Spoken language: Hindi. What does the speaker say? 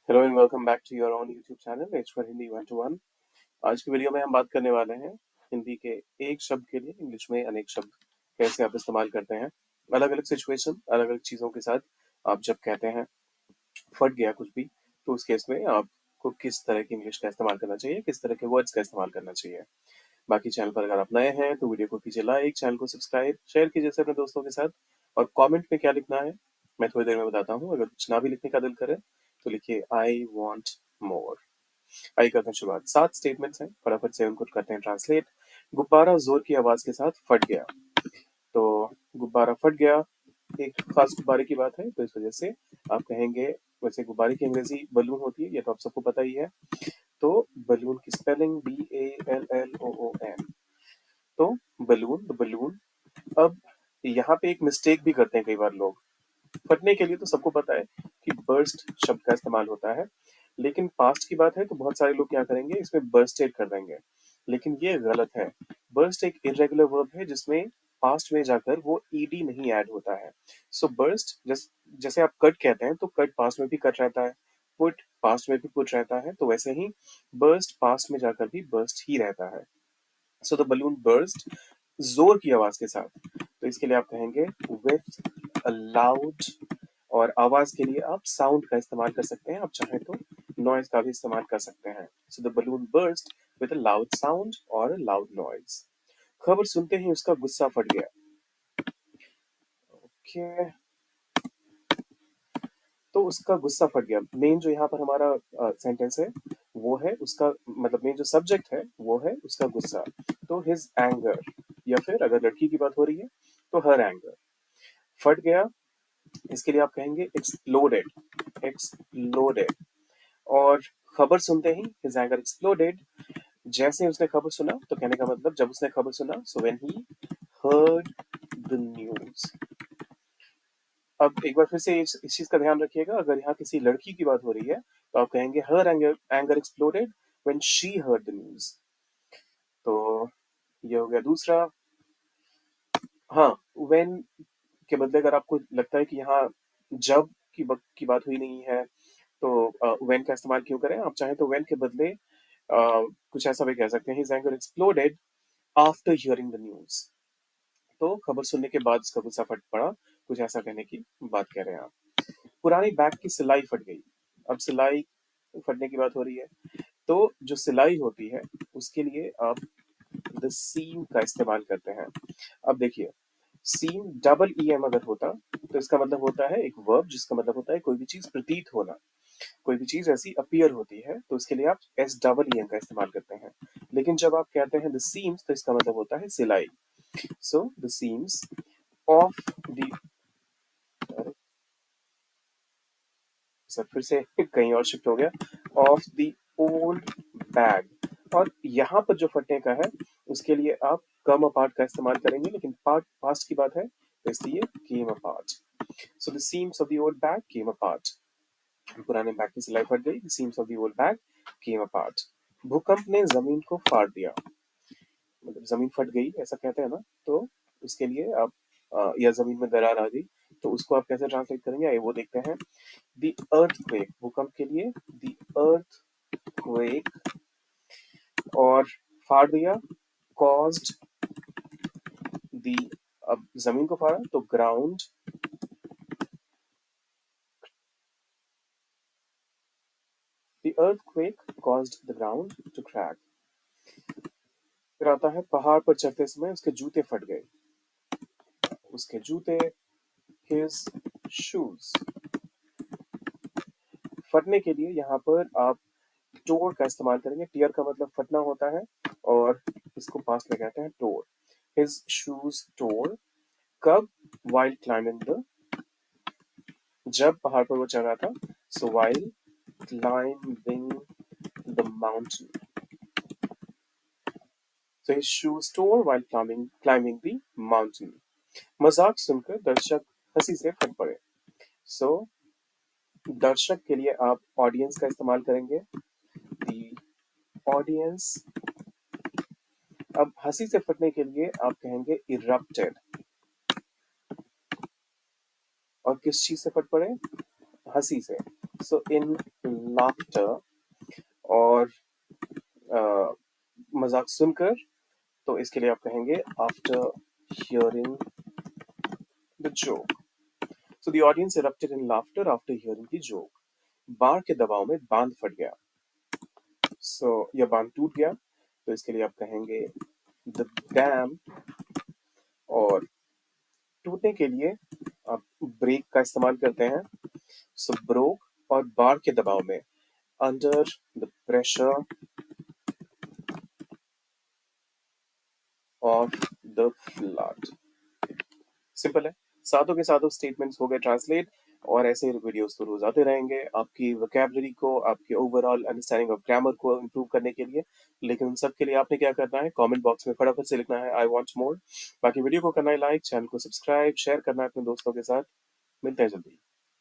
Hello and welcome back to your own YouTube channel H for Hindi 1 to 1। आज की वीडियो में हम बात करने वाले हैं हिंदी के एक शब्द के लिए इंग्लिश में अनेक शब्द कैसे आप इस्तेमाल करते हैं। अलग अलग सिचुएशन, अलग अलग चीज़ों के साथ आप जब कहते हैं फट गया कुछ भी, तो उस केस में आपको किस तरह की इंग्लिश का इस्तेमाल करना चाहिए, किस तरह के वर्ड्स का इस्तेमाल करना चाहिए। बाकी चैनल पर अगर आप नए हैं तो वीडियो को कीजिए लाइक, चैनल को सब्सक्राइब, शेयर कीजिए अपने दोस्तों के साथ। और कमेंट में क्या लिखना है मैं थोड़ी देर में बताता हूँ। अगर कुछ ना भी लिखने का दिल करे तो लिखिए आई वॉन्ट मोर। आइए करते हैं शुरुआत। 7 स्टेटमेंट्स हैं, फटाफट से उनको करते हैं ट्रांसलेट। गुब्बारा जोर की आवाज के साथ फट गया। तो गुब्बारा फट गया एक खास गुब्बारे की बात है, तो इस वजह से आप कहेंगे, वैसे गुब्बारे की अंग्रेजी बलून होती है, ये तो आप सबको पता ही है। तो बलून की स्पेलिंग BALLOON। तो बलून, द बलून। अब यहाँ पे एक मिस्टेक भी करते हैं कई बार लोग। फटने के लिए तो सबको पता है कि बर्स्ट शब्द का इस्तेमाल होता है, लेकिन पास्ट की बात है तो बहुत सारे लोग क्या करेंगे, इसमें बर्स्टेड कर देंगे, लेकिन ये गलत है। बर्स्ट एक इरेगुलर वर्ब है जिसमें पास्ट में जाकर वो ईडी नहीं ऐड होता है। सो बर्स्ट जैसे आप कट कहते हैं तो कट पास्ट में भी कट रहता है, पुट पास्ट में भी पुट रहता है, तो वैसे ही बर्स्ट पास्ट में जाकर भी बर्स्ट ही रहता है। सो द बलून बर्स्ट जोर की आवाज के साथ। तो इसके लिए आप कहेंगे विथ अ लाउड, और आवाज के लिए आप साउंड का इस्तेमाल कर सकते हैं, आप चाहें तो नॉइज का भी इस्तेमाल कर सकते हैं। So the balloon burst with a loud sound और लाउड नॉइज। खबर सुनते ही उसका गुस्सा फट गया। ओके, तो उसका गुस्सा फट गया। मेन जो यहाँ पर हमारा सेंटेंस है वो है उसका, मतलब मेन जो सब्जेक्ट है वो है उसका गुस्सा। तो हिज एंगर, या फिर अगर लड़की की बात हो रही है तो हर एंगर। फट गया, इसके लिए आप कहेंगे एक्सप्लोडेड, एक्सप्लोडेड। और खबर सुनते ही हिज एंगर एक्सप्लोडेड। जैसे उसने खबर सुना, तो कहने का मतलब जब उसने खबर सुना, so when he heard the news. अब एक बार फिर से इस चीज का ध्यान रखिएगा, अगर यहाँ किसी लड़की की बात हो रही है तो आप कहेंगे her anger anger exploded when she heard the news. तो ये हो गया दूसरा। हाँ, व्हेन के बदले अगर आपको लगता है कि यहाँ जब की बात हुई नहीं है, तो व्हेन का इस्तेमाल क्यों करें। आप चाहें तो व्हेन के बदले कुछ ऐसा भी कह सकते हैं, his anger exploded after hearing the news. तो खबर सुनने के बाद उसका गुस्सा फट पड़ा, कुछ ऐसा कहने की बात कह रहे हैं आप। पुरानी बैग की सिलाई फट गई। अब सिलाई फटने की बात हो रही है, तो जो सिलाई होती है उसके लिए आप द सीम का इस्तेमाल करते हैं। अब देखिए, सीम डबल ई एम अगर होता तो इसका मतलब होता है एक वर्ब जिसका मतलब होता है कोई भी चीज प्रतीत होना, कोई भी चीज ऐसी अपीयर होती है, तो इसके लिए आप एस डबल ई एम का इस्तेमाल करते हैं। लेकिन जब आप कहते हैं द सीम्स, तो इसका मतलब होता है सिलाई। सो the seams of the, sir फिर से कहीं और शिफ्ट हो गया, ऑफ द ओल्ड बैग। और यहाँ पर जो फटने का है उसके लिए आप कम अपार्ट का इस्तेमाल करेंगे, लेकिन पार्ट पास्ट की बात है तो इसलिए came apart. So the seams of the old bag came apart. पुराने बैग की सिलाई फट गई, the seams of the old bag came apart. भूकंप ने जमीन को फाड़ दिया, मतलब जमीन फट गई ऐसा कहते हैं ना, तो उसके लिए आप या जमीन में दरार आ गई, तो उसको आप कैसे ट्रांसलेट करेंगे आइए वो देखते हैं। द अर्थक्वेक, भूकंप के लिए द अर्थक्वेक। और फाड़ दिया, कॉज्ड द, अब जमीन को फाड़ा तो ground, the earthquake caused the ground to crack. फिर आता है पहाड़ पर चढ़ते समय उसके जूते फट गए। उसके जूते, हिज शूज। फटने के लिए यहाँ पर आप टोर का इस्तेमाल करेंगे। टीयर का मतलब फटना होता है और इसको पास में कहते हैं टोर। हिज शूज टोर। कब, वाइल क्लाइंबिंग द, जब पहाड़ पर वो चढ़ रहा था, so while climbing the mountain. So his shoes tore while climbing the mountain. मजाक सुनकर दर्शक हंसी से फट पड़े। सो दर्शक के लिए आप ऑडियंस का इस्तेमाल करेंगे, द ऑडियंस। अब हंसी से फटने के लिए आप कहेंगे इरप्टेड। और किस चीज से फट पड़े, हंसी से। सो इन laughter, और मजाक सुनकर, तो इसके लिए आप कहेंगे after hearing the joke. So the audience erupted in laughter after hearing the joke. बाढ़ के दबाव में बांध फट गया. So यह बांध टूट गया, तो इसके लिए आप कहेंगे the dam, और टूटने के लिए आप ब्रेक का इस्तेमाल करते हैं. So broke, और बाढ़ के दबाव में under the pressure of the flood. Simple है. सातों के सातों स्टेटमेंट्स हो गए ट्रांसलेट, और ऐसे वीडियोस तो रोज आते रहेंगे आपकी वोकैबुलरी को, आपके ओवरऑल अंडरस्टैंडिंग ऑफ ग्रामर को इम्प्रूव करने के लिए. लेकिन उन सब के लिए आपने क्या करना है, कमेंट बॉक्स में फटाफट से लिखना है आई वांट मोर. बाकी वीडियो को करना है लाइक, चैनल को सब्सक्राइब, शेयर करना है अपने दोस्तों के साथ. मिलते हैं जल्दी.